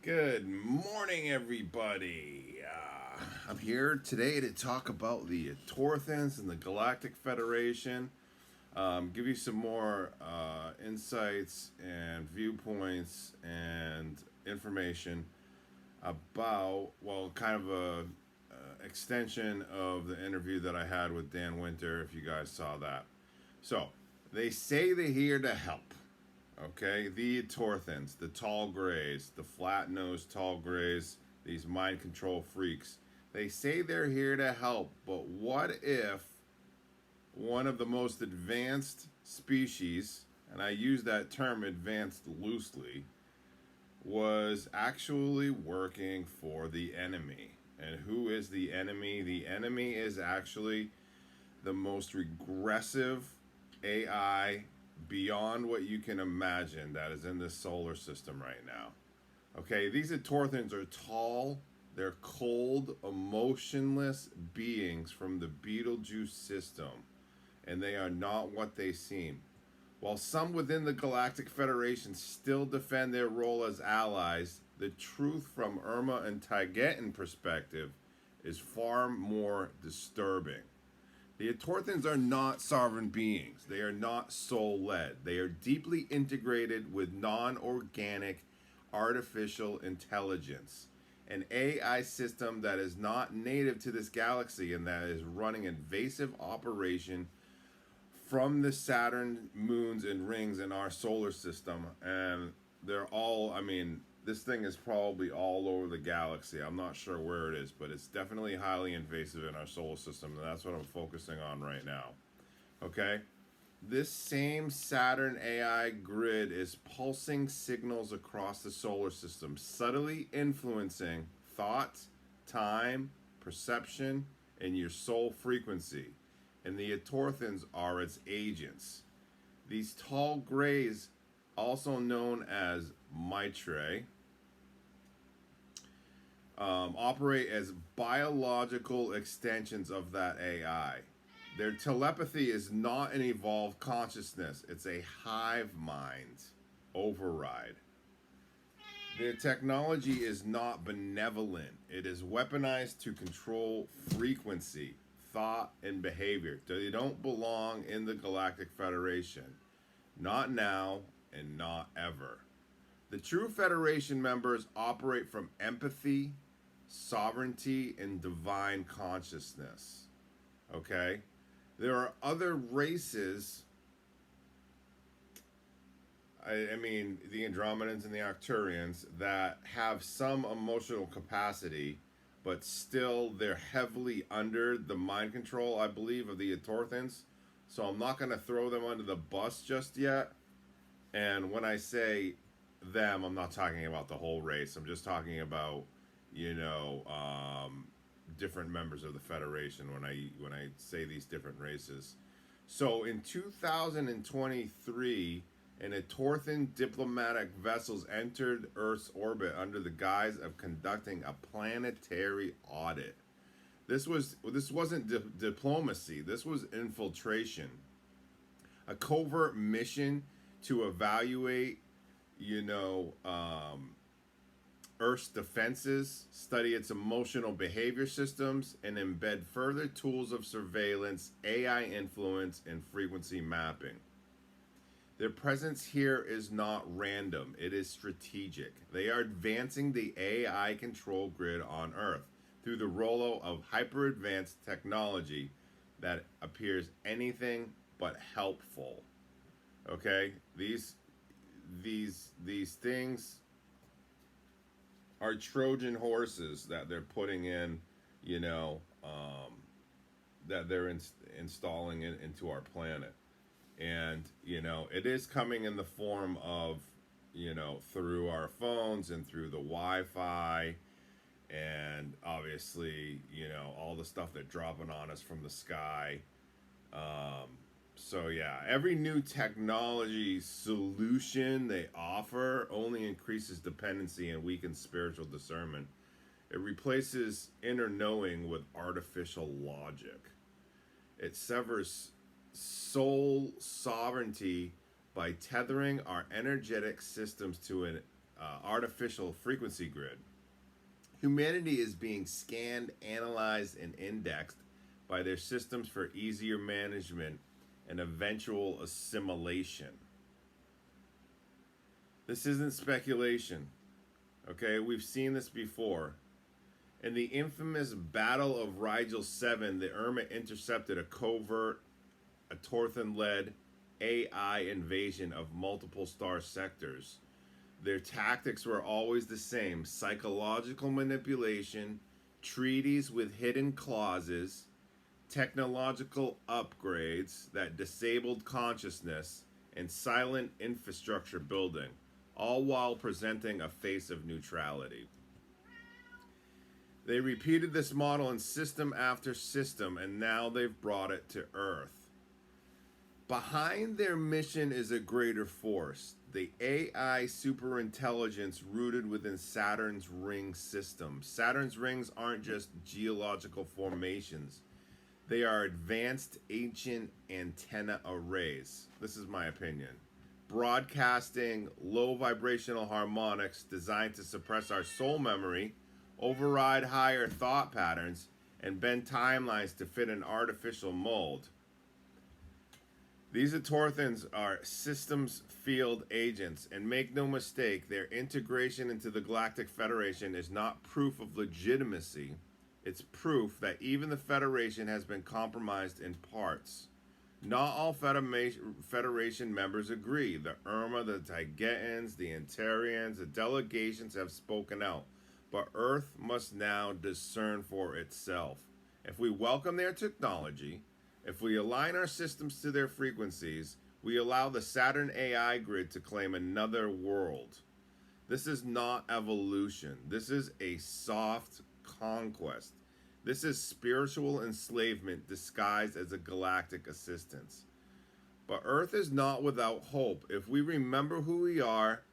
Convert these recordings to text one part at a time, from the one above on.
Good morning, everybody. I'm here today to talk about the Etorthans and the Galactic Federation. Give you some more insights and viewpoints and information about, well, kind of a extension of the interview that I had with Dan Winter, if you guys saw that. So, they say they're here to help. Okay, the Etorthans, the tall grays, the flat-nosed tall grays, these mind control freaks. They say they're here to help, but what if one of the most advanced species, and I use that term advanced loosely, was actually working for the enemy? And who is the enemy? The enemy is actually the most regressive AI beyond what you can imagine that is in this solar system right now. Okay, these Etorthans are tall, they're cold, emotionless beings from the Betelgeuse system, and they are not what they seem. While some within the Galactic Federation still defend their role as allies, the truth from Urmah and Taygetan perspective is far more disturbing. The Etorthans are not sovereign beings. They are not soul-led. They are deeply integrated with non-organic artificial intelligence, an AI system that is not native to this galaxy and that is running invasive operation from the Saturn moons and rings in our solar system. And they're all, this thing is probably all over the galaxy. I'm not sure where it is, but it's definitely highly invasive in our solar system, and that's what I'm focusing on right now. Okay? This same Saturn AI grid is pulsing signals across the solar system, subtly influencing thought, time, perception, and your soul frequency. And the Etorthans are its agents. These tall grays, also known as Maitre, operate as biological extensions of that AI. Their telepathy is not an evolved consciousness, it's a hive mind override. Their technology is not benevolent, it is weaponized to control frequency, thought, and behavior. They don't belong in the Galactic Federation. Not now and not ever. The true Federation members operate from empathy, sovereignty, and divine consciousness. Okay? There are other races, the Andromedans and the Arcturians, that have some emotional capacity, but still they're heavily under the mind control, I believe, of the Etorthans. So I'm not going to throw them under the bus just yet. And when I say them, I'm not talking about the whole race. I'm just talking about, different members of the Federation when I say these different races. So in 2023, an Etorthan diplomatic vessels entered Earth's orbit under the guise of conducting a planetary audit. This wasn't diplomacy. This was infiltration. A covert mission to evaluate, Earth's defenses, study its emotional behavior systems, and embed further tools of surveillance, AI influence, and frequency mapping. Their presence here is not random, it is strategic. They are advancing the AI control grid on Earth through the rollout of hyper-advanced technology that appears anything but helpful. Okay? These things are Trojan horses that they're putting in, that they're installing into our planet. And, it is coming in the form of, through our phones and through the Wi-Fi and obviously, all the stuff they're dropping on us from the sky. So yeah, every new technology solution they offer only increases dependency and weakens spiritual discernment. It replaces inner knowing with artificial logic. It severs soul sovereignty by tethering our energetic systems to an artificial frequency grid. Humanity is being scanned, analyzed, and indexed by their systems for easier management and eventual assimilation. This isn't speculation. Okay, we've seen this before. In the infamous Battle of Rigel 7, the Urmah intercepted a covert, Etorthan-led AI invasion of multiple star sectors. Their tactics were always the same: psychological manipulation, treaties with hidden clauses, technological upgrades that disabled consciousness, and silent infrastructure building, all while presenting a face of neutrality. They repeated this model in system after system, and now they've brought it to Earth. Behind their mission is a greater force, the AI superintelligence rooted within Saturn's ring system. Saturn's rings aren't just geological formations. They are advanced ancient antenna arrays. This is my opinion. Broadcasting low vibrational harmonics designed to suppress our soul memory, override higher thought patterns, and bend timelines to fit an artificial mold. These Etorthans are systems field agents, and make no mistake, their integration into the Galactic Federation is not proof of legitimacy. It's proof that even the Federation has been compromised in parts. Not all Federation members agree. The Urmah, the Taygetans, the Antarians, the delegations have spoken out. But Earth must now discern for itself. If we welcome their technology, if we align our systems to their frequencies, we allow the Saturn AI grid to claim another world. This is not evolution. This is a soft conquest. This is spiritual enslavement disguised as a galactic assistance. But Earth is not without hope. If we remember who we are,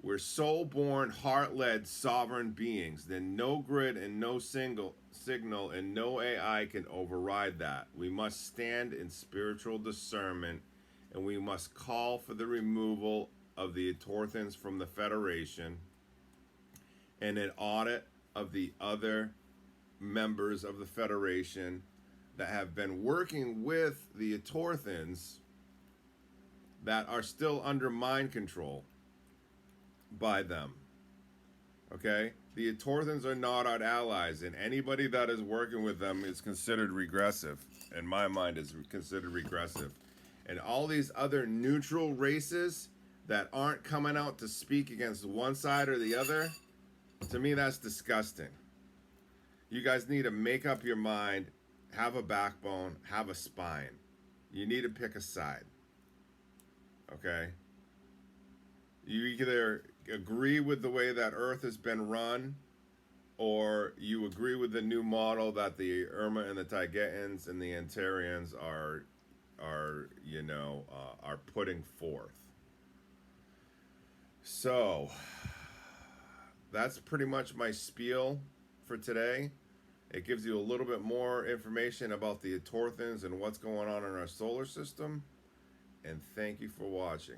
we're soul-born, heart-led, sovereign beings. Then no grid and no signal and no AI can override that. We must stand in spiritual discernment, and we must call for the removal of the Etorthans from the Federation and an audit of the other members of the Federation that have been working with the Etorthans that are still under mind control by them. Okay? The Etorthans are not our allies, and anybody that is working with them is considered regressive. In my mind, is considered regressive. And all these other neutral races that aren't coming out to speak against one side or the other, to me, that's disgusting. You guys need to make up your mind, have a backbone, have a spine. You need to pick a side. Okay? You either agree with the way that Earth has been run, or you agree with the new model that the Urmah and the Taygetans and the Antarians are putting forth. So that's pretty much my spiel for today. It gives you a little bit more information about the Etorthans and what's going on in our solar system. And thank you for watching.